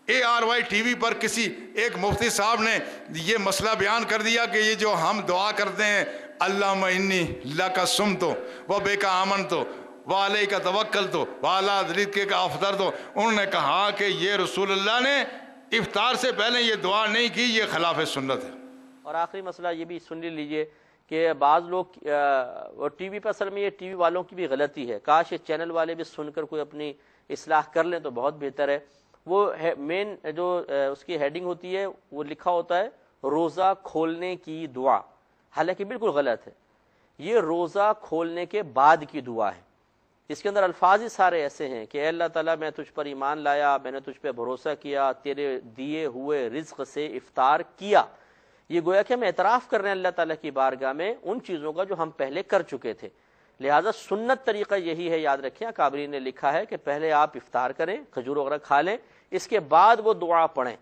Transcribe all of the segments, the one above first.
ARY T V پر کسی ایک مفتی صاحب نے یہ مسئلہ بیان کر دیا کہ یہ جو ہم دعا کرتے ہیں اللہم انی لک صمت و بک آمنت و علیک توکلت و علی رزقک افطرت، انہوں نے کہا کہ یہ رسول اللہ نے افطار سے پہلے یہ دعا نہیں کی، یہ خلاف سنت ہے۔ اور آخری مسئلہ یہ بھی سن لیجئے کہ بعض لوگ ٹی وی پر، اصل میں یہ ٹی وی والوں کی بھی غلطی ہے، کاش یہ چینل والے بھی سن کر کوئی اپنی اصلاح کر لیں تو بہت بہتر ہے۔ وہ مین جو اس کی ہیڈنگ ہوتی ہے وہ لکھا ہوتا ہے روزہ کھولنے کی دعا، حالانکہ بالکل غلط ہے، یہ روزہ کھولنے کے بعد کی دعا ہے۔ اس کے اندر الفاظ ہی سارے ایسے ہیں کہ اے اللہ تعالیٰ میں تجھ پر ایمان لایا، میں نے تجھ پہ بھروسہ کیا، تیرے دیے ہوئے رزق سے افطار کیا۔ یہ گویا کہ ہم اعتراف کر رہے ہیں اللہ تعالیٰ کی بارگاہ میں ان چیزوں کا جو ہم پہلے کر چکے تھے۔ لہٰذا سنت طریقہ یہی ہے، یاد رکھیں اکابرین نے لکھا ہے کہ پہلے آپ افطار کریں، کھجور وغیرہ کھا لیں، اس کے بعد وہ دعا پڑھیں،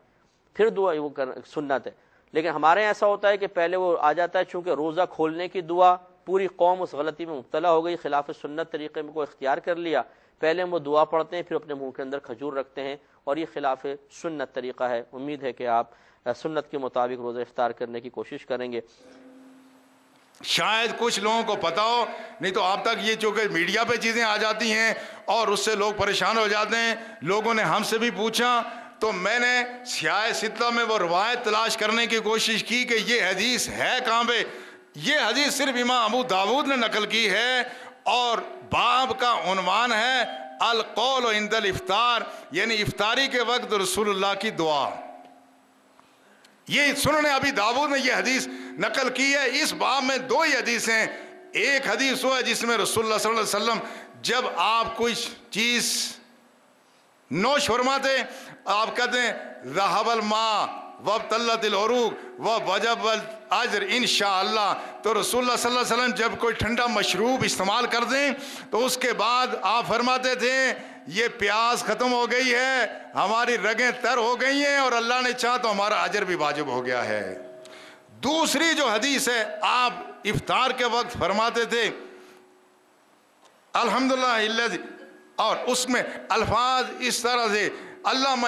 پھر دعا وہ سنت ہے۔ لیکن ہمارے یہاں ایسا ہوتا ہے کہ پہلے وہ آ جاتا ہے، چونکہ روزہ کھولنے کی دعا، پوری قوم اس غلطی میں مبتلا ہو گئی، خلاف سنت طریقے میں کو اختیار کر لیا، پہلے وہ دعا پڑھتے ہیں پھر اپنے منہ کے اندر کھجور رکھتے ہیں، اور یہ خلاف سنت طریقہ ہے۔ امید ہے کہ آپ سنت کے مطابق روزہ افطار کرنے کی کوشش کریں گے۔ شاید کچھ لوگوں کو پتا ہو، نہیں تو آپ تک یہ چونکہ میڈیا پہ چیزیں آ جاتی ہیں اور اس سے لوگ پریشان ہو جاتے ہیں۔ لوگوں نے ہم سے بھی پوچھا تو میں نے سیاہ ستہ میں وہ روایت تلاش کرنے کی کوشش کی کہ یہ حدیث ہے کہاں پہ۔ یہ حدیث صرف امام ابو داود نے نقل کی ہے، اور باب کا عنوان ہے القول عند الافطار، یعنی افطاری کے وقت رسول اللہ کی دعا۔ یہ سنن ابی داود نے یہ حدیث نقل کی ہے۔ اس باب میں دو ہی حدیث ہیں۔ ایک حدیث وہ ہے جس میں رسول اللہ صلی اللہ علیہ وسلم جب آپ کچھ چیز نوش فرماتے، آپ کہتے ہیں ذہب الماء وابتلت العروق ووجب الاجر انشاءاللہ۔ تو رسول اللہ صلی اللہ علیہ وسلم جب کوئی ٹھنڈا مشروب استعمال کر دیں تو اس کے بعد آپ فرماتے تھے یہ پیاس ختم ہو گئی ہے، ہماری رگیں تر ہو گئی ہیں، اور اللہ نے چاہا تو ہمارا اجر بھی واجب ہو گیا ہے۔ دوسری جو حدیث ہے، آپ افطار کے وقت فرماتے تھے الحمدللہ الذی، اور اس میں الفاظ اس طرح سے اللہم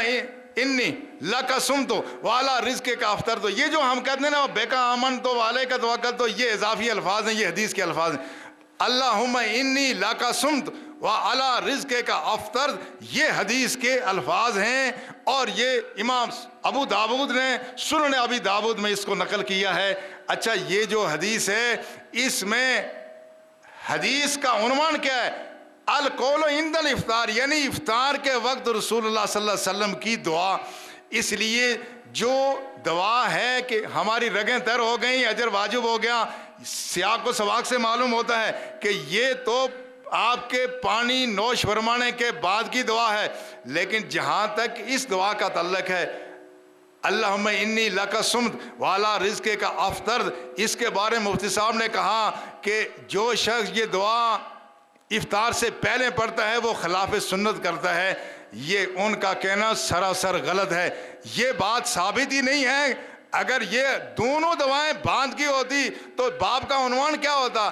انی لک صمت وعلی رزقک افطرت۔ یہ جو ہم کہتے ہیں نا بک آمنت وعلیک توکلت، تو یہ اضافی الفاظ ہیں، یہ حدیث کے الفاظ ہیں۔ اللہم انی لک صمت وعلی رزقک افطرت، یہ حدیث کے الفاظ ہیں، اور یہ امام ابو داود نے سنن ابی داود میں اس کو نقل کیا ہے۔ اچھا، یہ جو حدیث ہے اس میں حدیث کا عنوان کیا ہے؟ القول عند الافطار، یعنی افطار کے وقت رسول اللہ صلی اللہ علیہ وسلم کی دعا۔ اس لیے جو دعا ہے کہ ہماری رگیں تر ہو گئیں، اجر واجب ہو گیا، سیاق و سباق سے معلوم ہوتا ہے کہ یہ تو آپ کے پانی نوش فرمانے کے بعد کی دعا ہے، لیکن جہاں تک اس دعا کا تعلق ہے اللہم انی لک صمت وعلی رزقک افطرت، اس کے بارے میں مفتی صاحب نے کہا کہ جو شخص یہ دعا افطار سے پہلے پڑھتا ہے وہ خلاف سنت کرتا ہے۔ یہ ان کا کہنا سراسر غلط ہے، یہ بات ثابت ہی نہیں ہے۔ اگر یہ دونوں دعائیں بعد کی ہوتی تو باب کا عنوان کیا ہوتا؟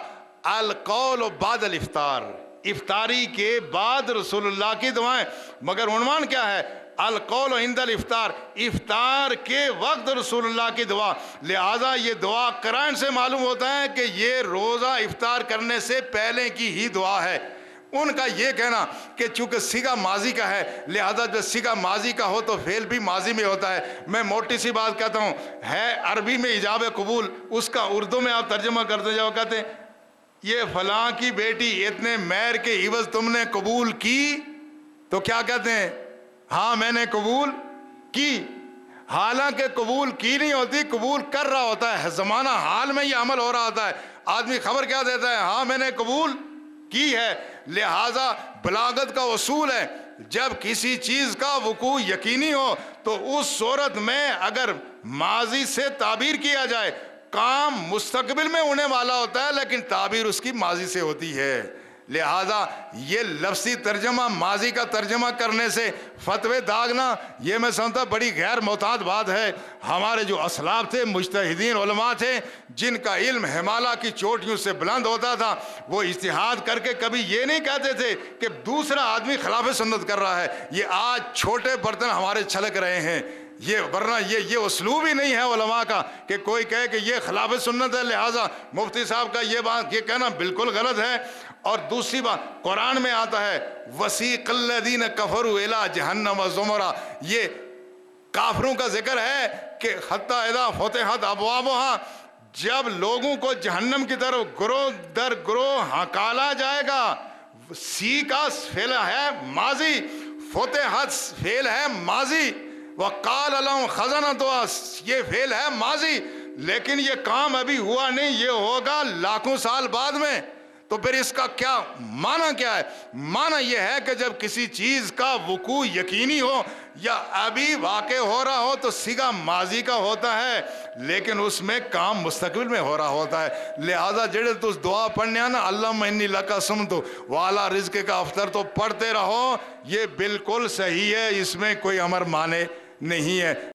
القول بعد الافطار، افطاری کے بعد رسول اللہ کی دعائیں، مگر عنوان کیا ہے؟ القول عند الافطار، افطار کے وقت رسول اللہ کی دعا۔ لہذا یہ دعا قرآن سے معلوم ہوتا ہے کہ یہ روزہ افطار کرنے سے پہلے کی ہی دعا ہے۔ ان کا یہ کہنا کہ چونکہ صیغہ ماضی کا ہے، لہذا جب صیغہ ماضی کا ہو تو فعل بھی ماضی میں ہوتا ہے۔ میں موٹی سی بات کہتا ہوں، ہے عربی میں ایجاب قبول، اس کا اردو میں آپ ترجمہ کرتے جاؤ، کہتے ہیں یہ فلاں کی بیٹی اتنے مہر کے عوض تم نے قبول کی، تو کیا کہتے ہیں؟ ہاں میں نے قبول کی۔ حالانکہ قبول کی نہیں ہوتی، قبول کر رہا ہوتا ہے، زمانہ حال میں یہ عمل ہو رہا ہوتا ہے۔ آدمی خبر کیا دیتا ہے؟ ہاں میں نے قبول کی ہے۔ لہٰذا بلاغت کا اصول ہے، جب کسی چیز کا وقوع یقینی ہو تو اس صورت میں اگر ماضی سے تعبیر کیا جائے، کام مستقبل میں ہونے والا ہوتا ہے لیکن تعبیر اس کی ماضی سے ہوتی ہے۔ لہذا یہ لفظی ترجمہ ماضی کا ترجمہ کرنے سے فتوے داغنا یہ میں سمجھتا بڑی غیر معتاد بات ہے۔ ہمارے جو اسلاف تھے، مجتہدین علماء تھے، جن کا علم ہمالیہ کی چوٹیوں سے بلند ہوتا تھا، وہ اجتہاد کر کے کبھی یہ نہیں کہتے تھے کہ دوسرا آدمی خلاف سنت کر رہا ہے۔ یہ آج چھوٹے برتن ہمارے چھلک رہے ہیں، ورنہ یہ اسلوب ہی نہیں ہے علماء کا کہ کوئی کہے کہ یہ خلاف سنت ہے، لہٰذا مفتی صاحب کا یہ کہنا بالکل غلط ہے۔ اور دوسری بات، قرآن میں آتا ہے وسیق الذین کفروا الی جہنم زمرا، یہ کافروں کا ذکر ہے کہ حتی اذا فتحت ابوابہا، جب لوگوں کو جہنم کی طرف گروہ در گروہ ہکالا جائے گا۔ سی کا فعل ہے ماضی، فتحت فعل ہے ماضی، وقال لهم خزنتها یہ فعل ہے ماضی، لیکن یہ کام ابھی ہوا نہیں، یہ ہوگا لاکھوں سال بعد میں۔ تو پھر اس کا کیا معنی کیا ہے؟ معنی یہ ہے کہ جب کسی چیز کا وقوع یقینی ہو یا ابھی واقع ہو رہا ہو تو صیغہ ماضی کا ہوتا ہے، لیکن اس میں کام مستقبل میں ہو رہا ہوتا ہے۔ لہذا جڑے تو دعا پڑھنے آنا اللہم انی لک صمت وعلی رزقک افطر تو پڑھتے رہو، یہ بالکل صحیح ہے، اس میں کوئی امر مانے نہیں ہے۔